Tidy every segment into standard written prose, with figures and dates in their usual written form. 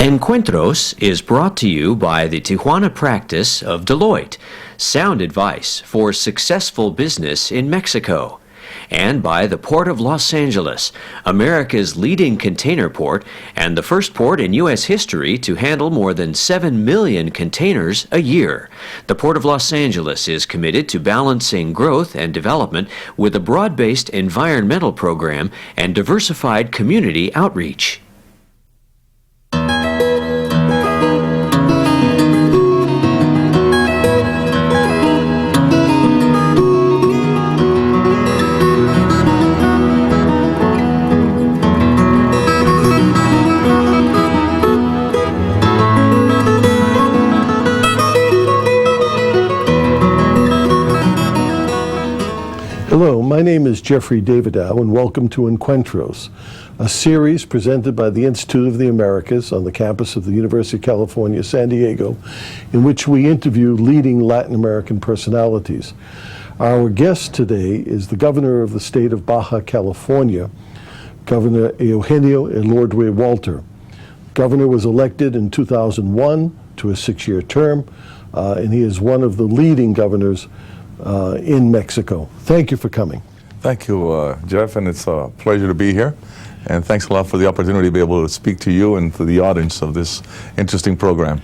Encuentros is brought to you by the Tijuana practice of Deloitte, sound advice for successful business in Mexico, and by the Port of Los Angeles, America's leading container port and the first port in U.S. history to handle more than 7 million containers a year. The Port of Los Angeles is committed to balancing growth and development with a broad-based environmental program and diversified community outreach. Hello, my name is Jeffrey Davidow, and welcome to Encuentros, a series presented by the Institute of the Americas on the campus of the University of California, San Diego, in which we interview leading Latin American personalities. Our guest today is the governor of the state of Baja, California, Governor Eugenio Elorduy Walter. The governor was elected in 2001 to a 6-year term, and he is one of the leading governors in Mexico. Thank you for coming. Thank you, Jeff, and it's a pleasure to be here. And thanks a lot for the opportunity to be able to speak to you and to the audience of this interesting program.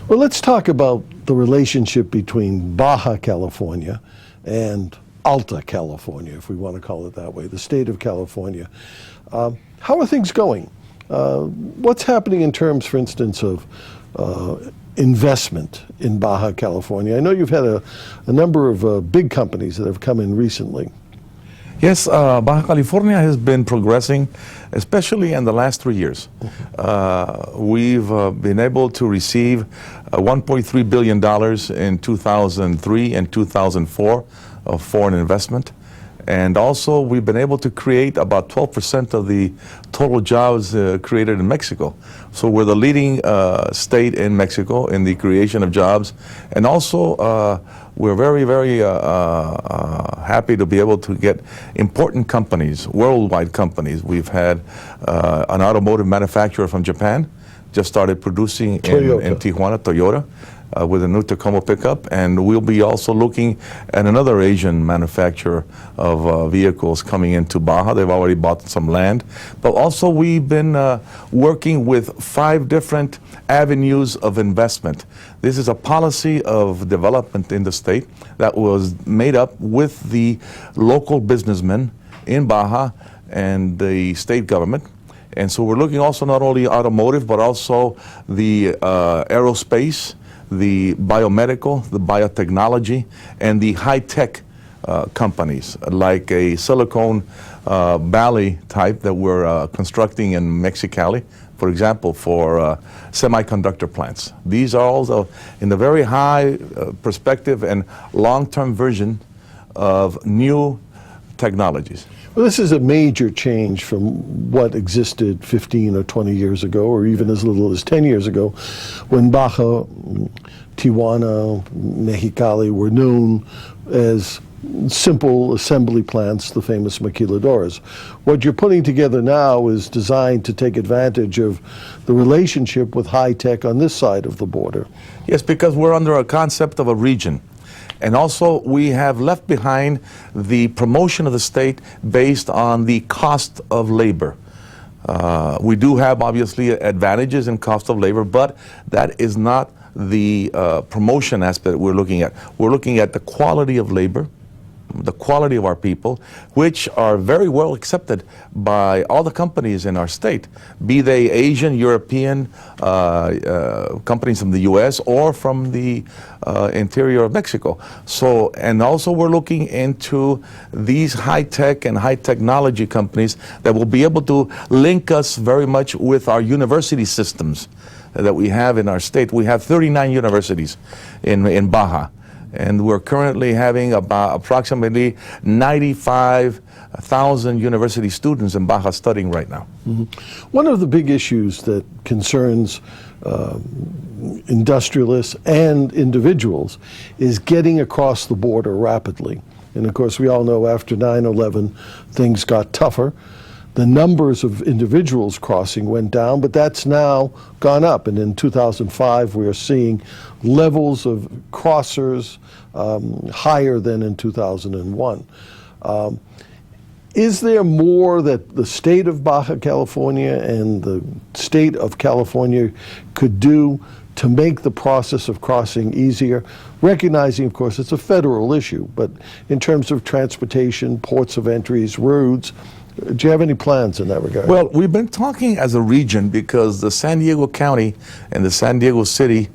Well, let's talk about the relationship between Baja California and Alta California, if we want to call it that way, the state of California. How are things going? What's happening in terms, for instance, of investment in Baja California? I know you've had a number of big companies that have come in recently. Yes, Baja California has been progressing, especially in the last 3 years. We've been able to receive $1.3 billion in 2003 and 2004 of foreign investment. And also, we've been able to create about 12% of the total jobs created in Mexico. So we're the leading state in Mexico in the creation of jobs. And also, we're very, very happy to be able to get important companies, worldwide companies. We've had an automotive manufacturer from Japan just started producing in Tijuana, Toyota. With a new Tacoma pickup, and we'll be also looking at another Asian manufacturer of vehicles coming into Baja. They've already bought some land, but also we've been working with 5 different avenues of investment. This is a policy of development in the state that was made up with the local businessmen in Baja and the state government. And so we're looking also not only automotive, but also the aerospace, the biomedical, the biotechnology, and the high-tech companies, like a Silicon Valley type that we're constructing in Mexicali, for example, for semiconductor plants. These are also in the very high perspective and long-term version of new technologies. Well, this is a major change from what existed 15 or 20 years ago, or even as little as 10 years ago, when Baja, Tijuana, Mexicali were known as simple assembly plants, the famous maquiladoras. What you're putting together now is designed to take advantage of the relationship with high tech on this side of the border. Yes, because we're under a concept of a region. And also, we have left behind the promotion of the state based on the cost of labor. We do have, obviously, advantages in cost of labor, but that is not the promotion aspect we're looking at. We're looking at the quality of labor, the quality of our people, which are very well accepted by all the companies in our state, be they Asian, European, companies from the U.S. or from the interior of Mexico. So, and also we're looking into these high-tech and high-technology companies that will be able to link us very much with our university systems that we have in our state. We have 39 universities in Baja. And we're currently having about approximately 95,000 university students in Baja studying right now. Mm-hmm. One of the big issues that concerns industrialists and individuals is getting across the border rapidly. And of course, we all know after 9/11, things got tougher. the numbers of individuals crossing went down, but that's now gone up. And in 2005, we are seeing levels of crossers higher than in 2001. Is there more that the state of Baja California and the state of California could do to make the process of crossing easier? Recognizing, of course, it's a federal issue, but in terms of transportation, ports of entries, roads, do you have any plans in that regard? Well, we've been talking as a region because the San Diego County and the San Diego City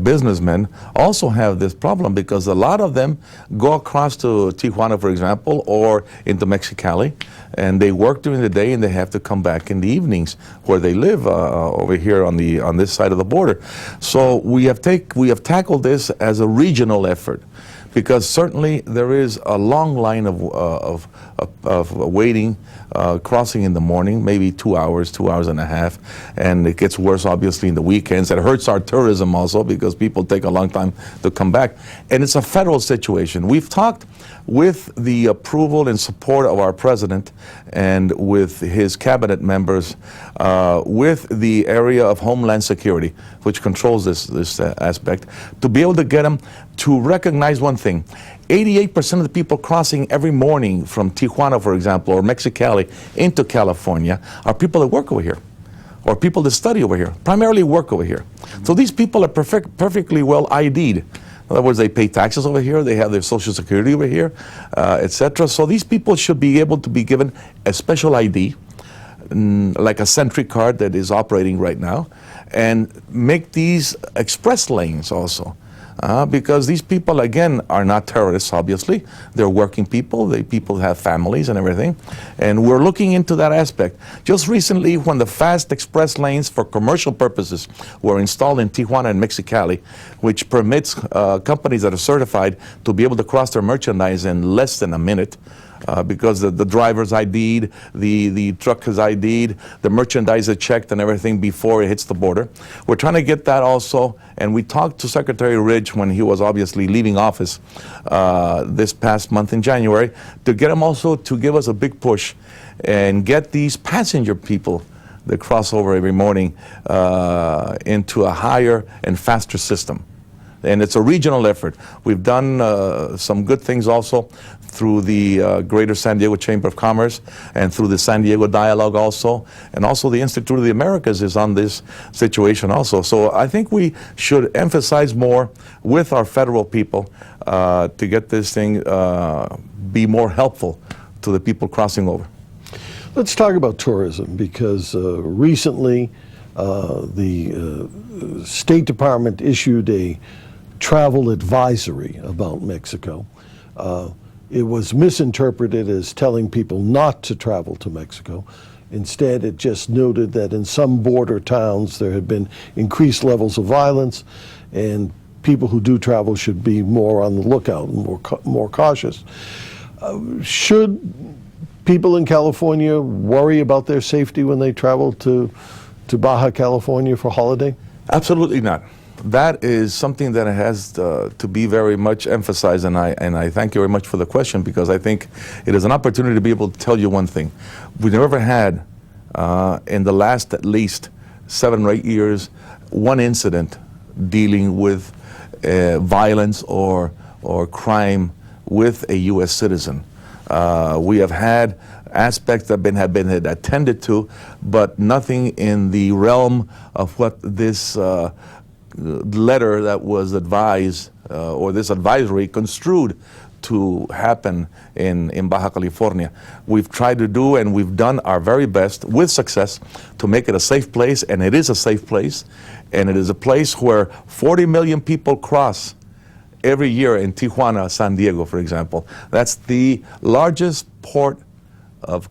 businessmen also have this problem because a lot of them go across to Tijuana, for example, or into Mexicali, and they work during the day and they have to come back in the evenings where they live over here on this side of the border. So we have tackled this as a regional effort, because certainly there is a long line of waiting, crossing in the morning, maybe 2 hours, 2 hours and a half, and it gets worse obviously in the weekends. It hurts our tourism also because people take a long time to come back. And it's a federal situation. We've talked with the approval and support of our president and with his cabinet members, with the area of Homeland Security, which controls this aspect, to be able to get them to recognize one thing. 88% of the people crossing every morning from Tijuana, for example, or Mexicali into California are people that work over here, or people that study over here, primarily work over here. So these people are perfectly well ID'd. In other words, they pay taxes over here, they have their Social Security over here, etc. So these people should be able to be given a special ID, like a Sentry card that is operating right now, and make these express lanes also. Because these people, again, are not terrorists, obviously. They're working people. People have families and everything. And we're looking into that aspect. Just recently, when the fast express lanes for commercial purposes were installed in Tijuana and Mexicali, which permits companies that are certified to be able to cross their merchandise in less than a minute, because the driver's ID'd, the truck is ID'd, the merchandise is checked and everything before it hits the border. We're trying to get that also, and we talked to Secretary Ridge when he was obviously leaving office this past month in January, to get him also to give us a big push and get these passenger people that cross over every morning into a higher and faster system. And it's a regional effort. We've done some good things also through the Greater San Diego Chamber of Commerce and through the San Diego Dialogue also. And also the Institute of the Americas is on this situation also. So I think we should emphasize more with our federal people to get this thing be more helpful to the people crossing over. Let's talk about tourism, because recently the State Department issued a travel advisory about Mexico. It was misinterpreted as telling people not to travel to Mexico. Instead, it just noted that in some border towns there had been increased levels of violence, and people who do travel should be more on the lookout and more cautious. Should people in California worry about their safety when they travel to Baja California for holiday? Absolutely not. That is something that has to be very much emphasized, and I thank you very much for the question, because I think it is an opportunity to be able to tell you one thing. We've never had, in the last at least 7 or 8 years, one incident dealing with violence or crime with a U.S. citizen. We have had aspects that have been attended to, but nothing in the realm of what this letter that was advised, or this advisory construed to happen in Baja California. We've tried to do, and we've done our very best with success to make it a safe place, and it is a safe place, and it is a place where 40 million people cross every year in Tijuana, San Diego, for example. That's the largest port of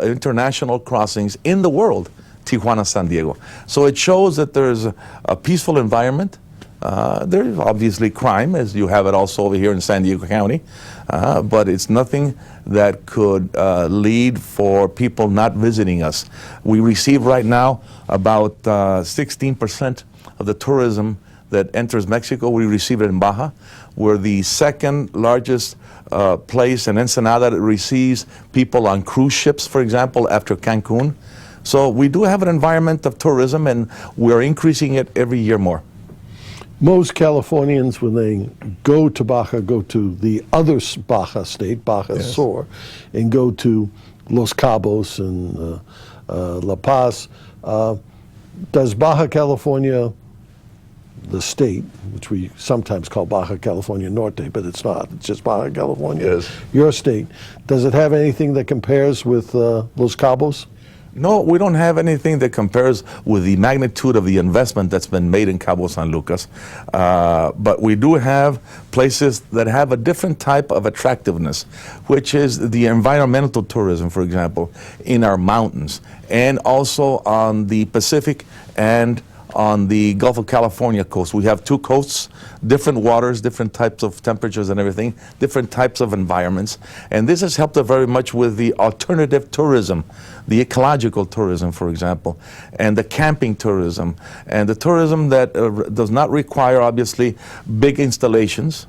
international crossings in the world, Tijuana, San Diego. So it shows that there's a peaceful environment. There's obviously crime, as you have it also over here in San Diego County, but it's nothing that could lead for people not visiting us. We receive right now about 16% of the tourism that enters Mexico. We receive it in Baja. We're the second largest place in Ensenada that receives people on cruise ships, for example, after Cancun. So we do have an environment of tourism, and we're increasing it every year more. Most Californians, when they go to Baja, go to the other Baja state, Baja Yes. Sur, and go to Los Cabos and La Paz. Does Baja California, the state, which we sometimes call Baja California Norte, but it's not, it's just Baja California, Yes. your state, does it have anything that compares with Los Cabos? No, we don't have anything that compares with the magnitude of the investment that's been made in Cabo San Lucas. But we do have places that have a different type of attractiveness, which is the environmental tourism, for example, in our mountains, and also on the Pacific and on the Gulf of California coast. We have two coasts, different waters, different types of temperatures and everything, different types of environments. And this has helped us very much with the alternative tourism, the ecological tourism, for example, and the camping tourism, and the tourism that does not require, obviously, big installations.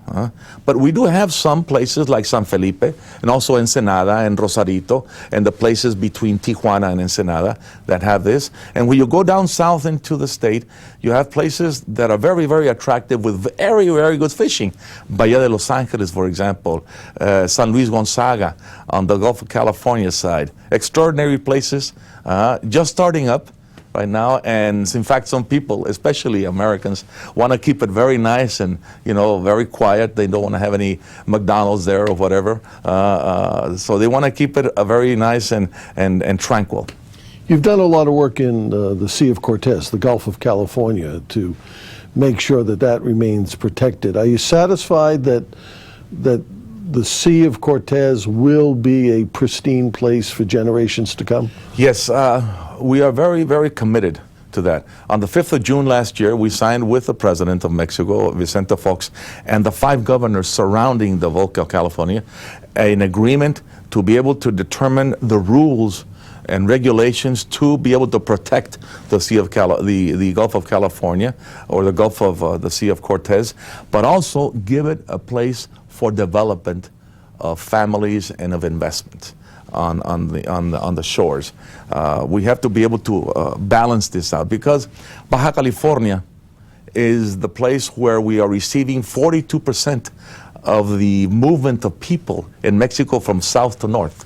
But we do have some places like San Felipe, and also Ensenada and Rosarito, and the places between Tijuana and Ensenada that have this. And when you go down south into the state, you have places that are very, very attractive with very, very good fishing. Bahia de Los Angeles, for example, San Luis Gonzaga on the Gulf of California side. Extraordinary places, just starting up right now, and in fact some people, especially Americans, want to keep it very nice and, you know, very quiet. They don't want to have any McDonald's there or whatever, so they want to keep it very nice and tranquil. You've done a lot of work in the Sea of Cortez, the Gulf of California, to make sure that that remains protected. Are you satisfied that the Sea of Cortez will be a pristine place for generations to come? Yes, we are very, very committed to that. On the 5th of June last year, we signed with the President of Mexico, Vicente Fox, and the 5 governors surrounding the Gulf of California, an agreement to be able to determine the rules and regulations to be able to protect the Sea of the Gulf of California, or the Gulf of the Sea of Cortez, but also give it a place for development of families and of investment on the shores. We have to be able to balance this out, because Baja California is the place where we are receiving 42% of the movement of people in Mexico from south to north.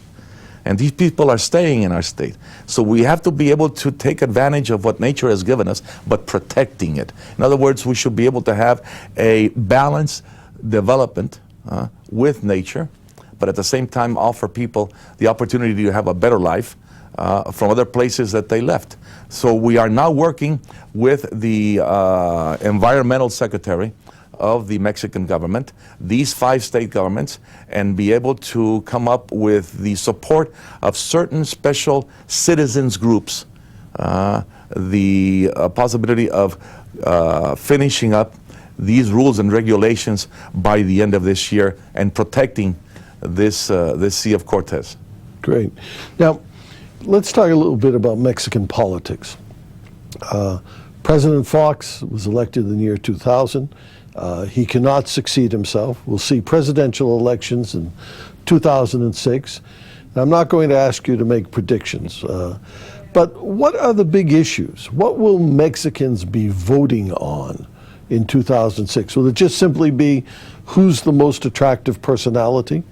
And these people are staying in our state. So we have to be able to take advantage of what nature has given us, but protecting it. In other words, we should be able to have a balanced development with nature, but at the same time offer people the opportunity to have a better life from other places that they left. So we are now working with the environmental secretary of the Mexican government, these 5 state governments, and be able to come up with the support of certain special citizens groups, the possibility of finishing up these rules and regulations by the end of this year and protecting this Sea of Cortez. Great. Now, let's talk a little bit about Mexican politics. President Fox was elected in the year 2000. He cannot succeed himself. We'll see presidential elections in 2006. Now, I'm not going to ask you to make predictions, but what are the big issues? What will Mexicans be voting on in 2006? Will it just simply be who's the most attractive personality,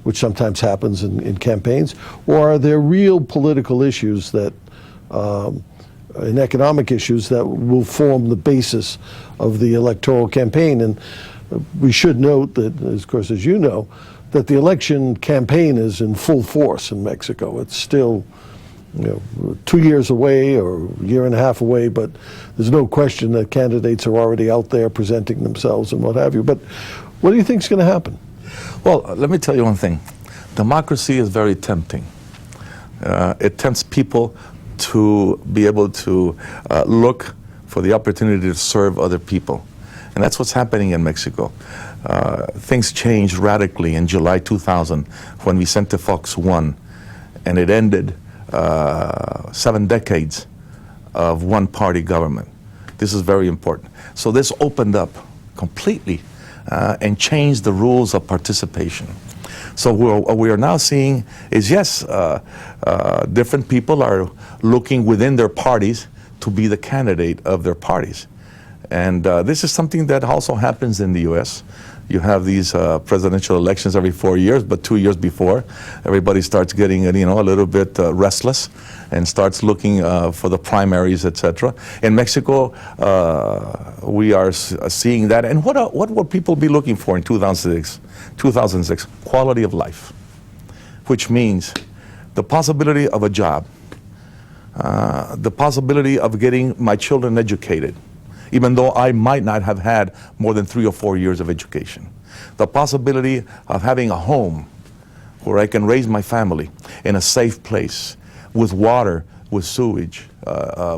which sometimes happens in campaigns, or are there real political issues that and economic issues that will form the basis of the electoral campaign? And we should note that, of course, as you know, that the election campaign is in full force in Mexico. It's still, 2 years away or a year and a half away, but there's no question that candidates are already out there presenting themselves and what have you. But what do you think is going to happen? Well, let me tell you one thing. Democracy is very tempting. It tempts people to be able to look for the opportunity to serve other people. And that's what's happening in Mexico. Things changed radically in July 2000 when Vicente Fox won, and it ended 7 decades of one-party government. This is very important. So this opened up completely and change the rules of participation. So what we are now seeing is, yes, different people are looking within their parties to be the candidate of their parties. And this is something that also happens in the U.S. You have these presidential elections every 4 years, but 2 years before, everybody starts getting, a little bit restless and starts looking for the primaries, etc. In Mexico, we are seeing that. And what will people be looking for in 2006? Quality of life, which means the possibility of a job, the possibility of getting my children educated, even though I might not have had more than 3 or 4 years of education. The possibility of having a home where I can raise my family in a safe place, with water, with sewage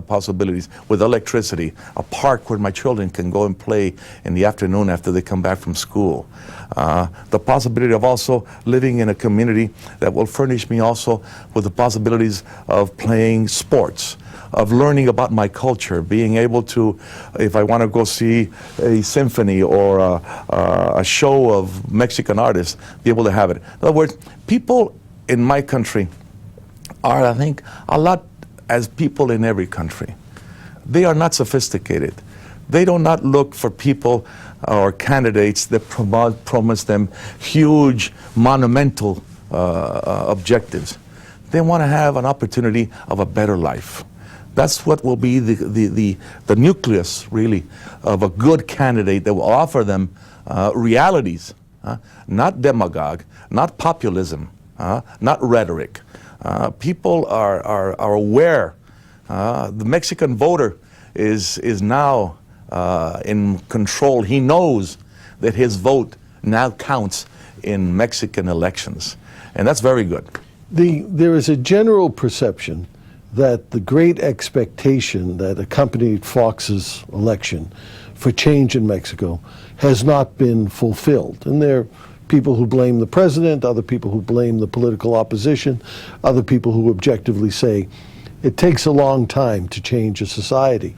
possibilities, with electricity, a park where my children can go and play in the afternoon after they come back from school. The possibility of also living in a community that will furnish me also with the possibilities of playing sports, of learning about my culture, being able to, if I want to go see a symphony or a show of Mexican artists, be able to have it. In other words, people in my country are, I think, a lot as people in every country. They are not sophisticated. They do not look for people or candidates that promise them huge, monumental objectives. They want to have an opportunity of a better life. That's what will be the nucleus, really, of a good candidate that will offer them realities, not demagogue, not populism, not rhetoric. People are aware. The Mexican voter is now in control. He knows that his vote now counts in Mexican elections, and that's very good. There is a general perception that the great expectation that accompanied Fox's election for change in Mexico has not been fulfilled. And there are people who blame the president, other people who blame the political opposition, other people who objectively say it takes a long time to change a society.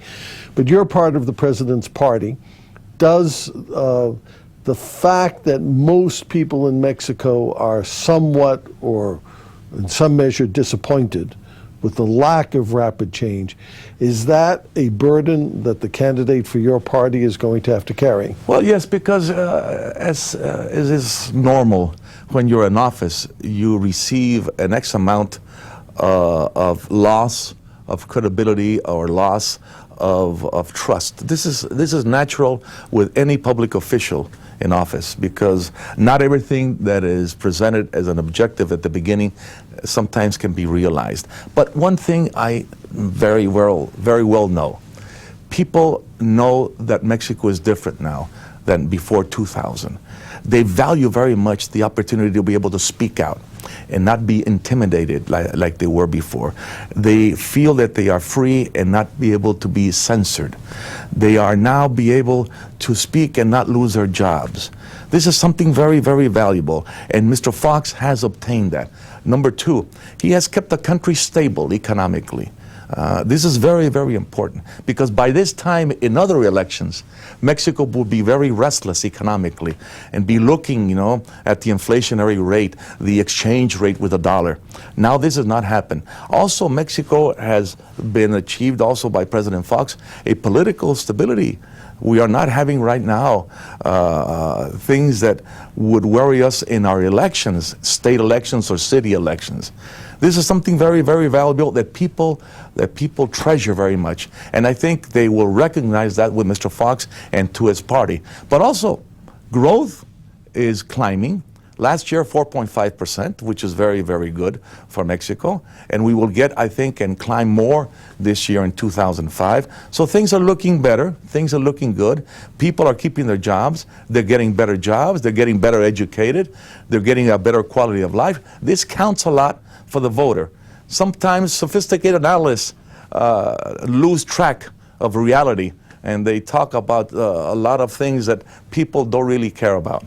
But you're part of the president's party. Does the fact that most people in Mexico are somewhat or in some measure disappointed with the lack of rapid change, is that a burden that the candidate for your party is going to have to carry? Well, yes, because as is normal, when you're in office, you receive an X amount of loss of credibility or loss of trust. This is natural with any public official in office, because not everything that is presented as an objective at the beginning sometimes can be realized. But one thing I very well know, people know that Mexico is different now than before 2000. They value very much the opportunity to be able to speak out and not be intimidated like they were before. They feel that they are free and not be able to be censored. They are now be able to speak and not lose their jobs. This is something very valuable, and Mr. Fox has obtained that. Number two, he has kept the country stable economically. This is very important, because by this time in other elections, Mexico will be very restless economically and be looking, at the inflationary rate, the exchange rate with the dollar. Now this has not happened. Also, Mexico has been achieved also by President Fox a political stability. We are not having right now things that would worry us in our elections, state elections or city elections. This is something very valuable that people treasure very much, and I think they will recognize that with Mr. Fox and to his party. But also, growth is climbing. Last year, 4.5%, which is very good for Mexico, and we will get, I think, and climb more this year in 2005. So things are looking better. Things are looking good. People are keeping their jobs. They're getting better jobs. They're getting better educated. They're getting a better quality of life. This counts a lot for the voter. Sometimes sophisticated analysts lose track of reality, and they talk about a lot of things that people don't really care about.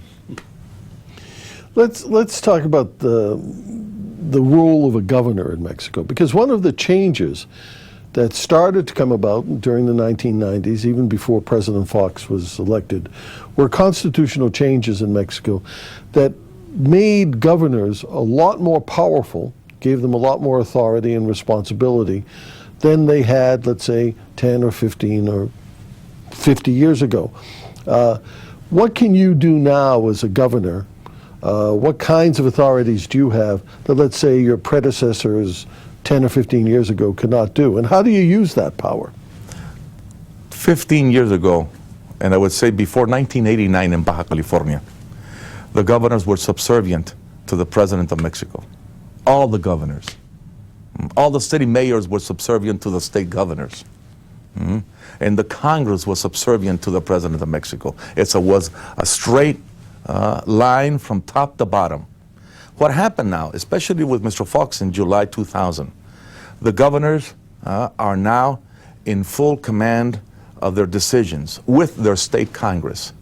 Let's talk about the role of a governor in Mexico, because one of the changes that started to come about during the 1990s, even before President Fox was elected, were constitutional changes in Mexico that made governors a lot more powerful, gave them a lot more authority and responsibility than they had, let's say, 10 or 15 or 50 years ago. What can you do now as a governor? What kinds of authorities do you have that, let's say, your predecessors 10 or 15 years ago could not do? And how do you use that power? 15 years ago, and I would say before 1989 in Baja California, the governors were subservient to the President of Mexico. All the governors. All the city mayors were subservient to the state governors. And the Congress was subservient to the President of Mexico. It was a straight line from top to bottom. What happened now, especially with Mr. Fox in July 2000, the governors are now in full command of their decisions with their state Congress.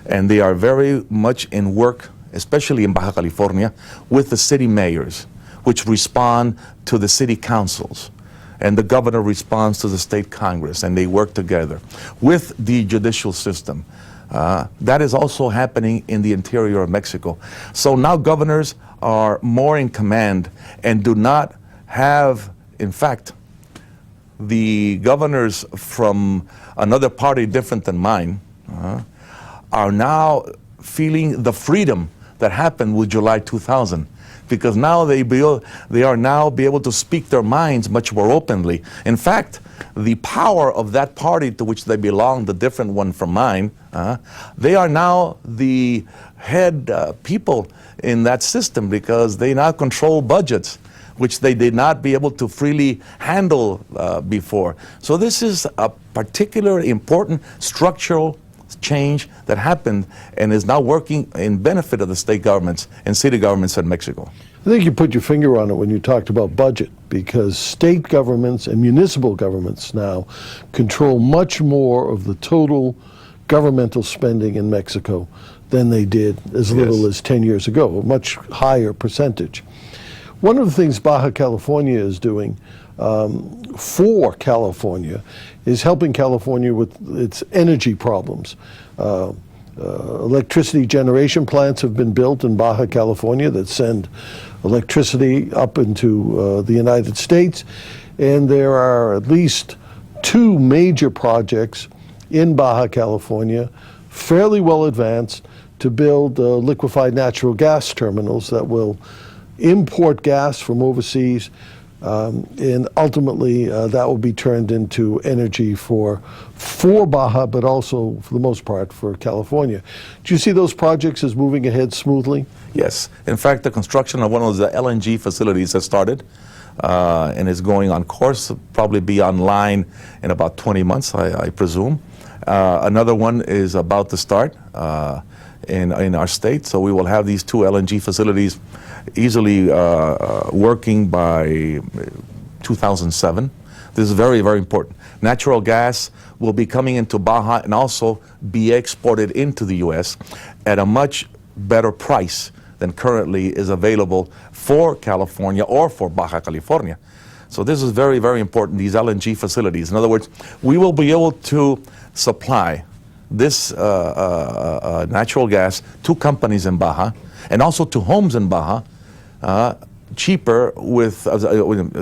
And they are very much in work, especially in Baja California, with the city mayors, which respond to the city councils. And the governor responds to the state Congress, and they work together with the judicial system. That is also happening in the interior of Mexico. So now governors are more in command and do not have, in fact, the governors from another party different than mine are now feeling the freedom that happened with July 2000. Because now they are now be able to speak their minds much more openly. In fact, the power of that party to which they belong, the different one from mine, they are now the head people in that system because they now control budgets, which they did not be able to freely handle before. So this is a particularly important structural change that happened and is now working in benefit of the state governments and city governments in Mexico. I think you put your finger on it when you talked about budget, because state governments and municipal governments now control much more of the total governmental spending in Mexico than they did as little as 10 years ago, a much higher percentage. One of the things Baja California is doing for California is helping California with its energy problems. Electricity generation plants have been built in Baja California that send electricity up into the United States, and there are at least 2 major projects in Baja California, fairly well advanced, to build liquefied natural gas terminals that will import gas from overseas, and ultimately that will be turned into energy for Baja, but also for the most part for California. Do you see those projects as moving ahead smoothly? Yes. In fact, the construction of one of the LNG facilities has started and is going on course, probably be online in about 20 months, I presume. Another one is about to start in our state, so we will have these 2 LNG facilities easily working by 2007. This is very, very important. Natural gas will be coming into Baja and also be exported into the U.S. at a much better price than currently is available for California or for Baja California. So this is very, very important, these LNG facilities. In other words, we will be able to supply this natural gas to companies in Baja and also to homes in Baja cheaper with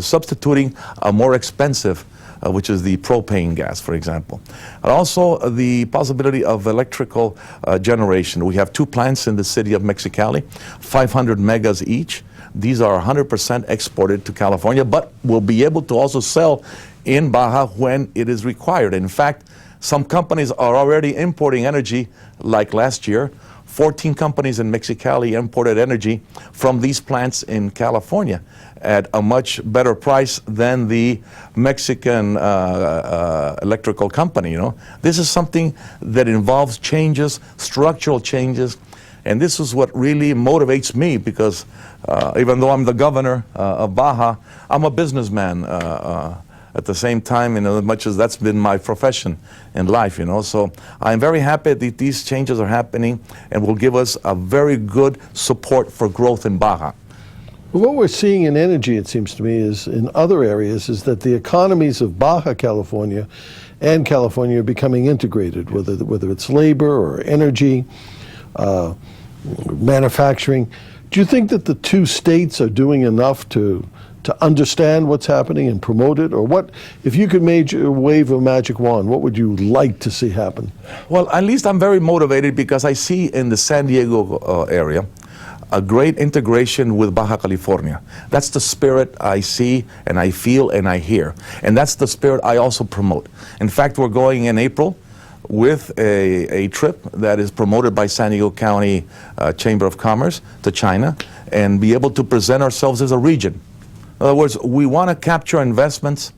substituting a more expensive, which is the propane gas, for example. And also the possibility of electrical generation. We have 2 plants in the city of Mexicali, 500 megas each. These are 100% exported to California, but will be able to also sell in Baja when it is required. In fact, some companies are already importing energy, like last year. 14 companies in Mexicali imported energy from these plants in California at a much better price than the Mexican electrical company, you know. This is something that involves changes, structural changes, and this is what really motivates me because even though I'm the governor of Baja, I'm a businessman at the same time, you know, as much as that's been my profession in life, you know. So I'm very happy that these changes are happening and will give us a very good support for growth in Baja. But what we're seeing in energy, it seems to me, is in other areas, is that the economies of Baja California and California are becoming integrated, whether it's labor or energy, manufacturing. Do you think that the two states are doing enough to understand what's happening and promote it? Or what, if you could wave a magic wand, what would you like to see happen? Well, at least I'm very motivated because I see in the San Diego area a great integration with Baja California. That's the spirit I see and I feel and I hear. And that's the spirit I also promote. In fact, we're going in April with a trip that is promoted by San Diego County Chamber of Commerce to China and be able to present ourselves as a region. In other words, we want to capture investments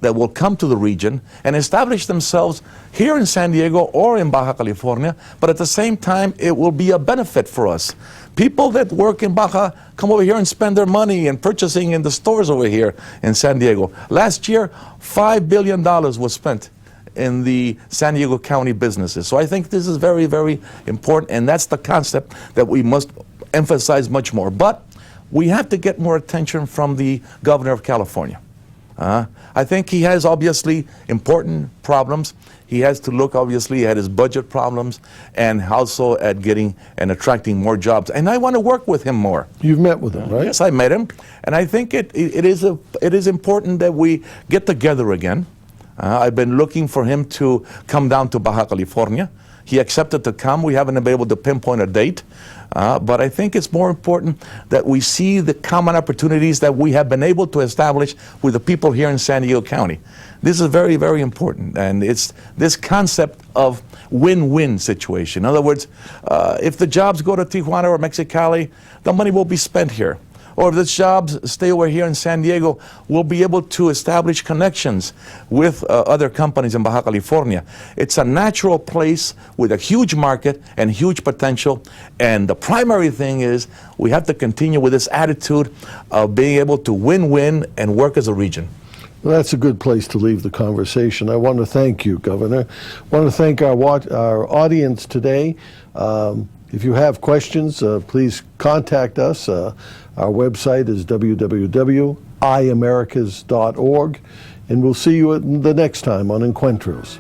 that will come to the region and establish themselves here in San Diego or in Baja California, but at the same time, it will be a benefit for us. People that work in Baja come over here and spend their money and purchasing in the stores over here in San Diego. Last year, $5 billion was spent in the San Diego County businesses. So I think this is very, very important, and that's the concept that we must emphasize much more. But we have to get more attention from the governor of California. I think he has obviously important problems. He has to look obviously at his budget problems and also at getting and attracting more jobs. And I want to work with him more. You've met with him, right? Yes, I met him. And I think it is important that we get together again. I've been looking for him to come down to Baja California. He accepted to come. We haven't been able to pinpoint a date. But I think it's more important that we see the common opportunities that we have been able to establish with the people here in San Diego County. This is very, very important. And it's this concept of win-win situation. In other words, if the jobs go to Tijuana or Mexicali, the money will be spent here. Or if the jobs stay over here in San Diego, we'll be able to establish connections with other companies in Baja California. It's a natural place with a huge market and huge potential. And the primary thing is we have to continue with this attitude of being able to win-win and work as a region. Well, that's a good place to leave the conversation. I want to thank you, Governor. I want to thank our audience today. If you have questions, please contact us. Our website is www.iamericas.org, and we'll see you the next time on Encuentros.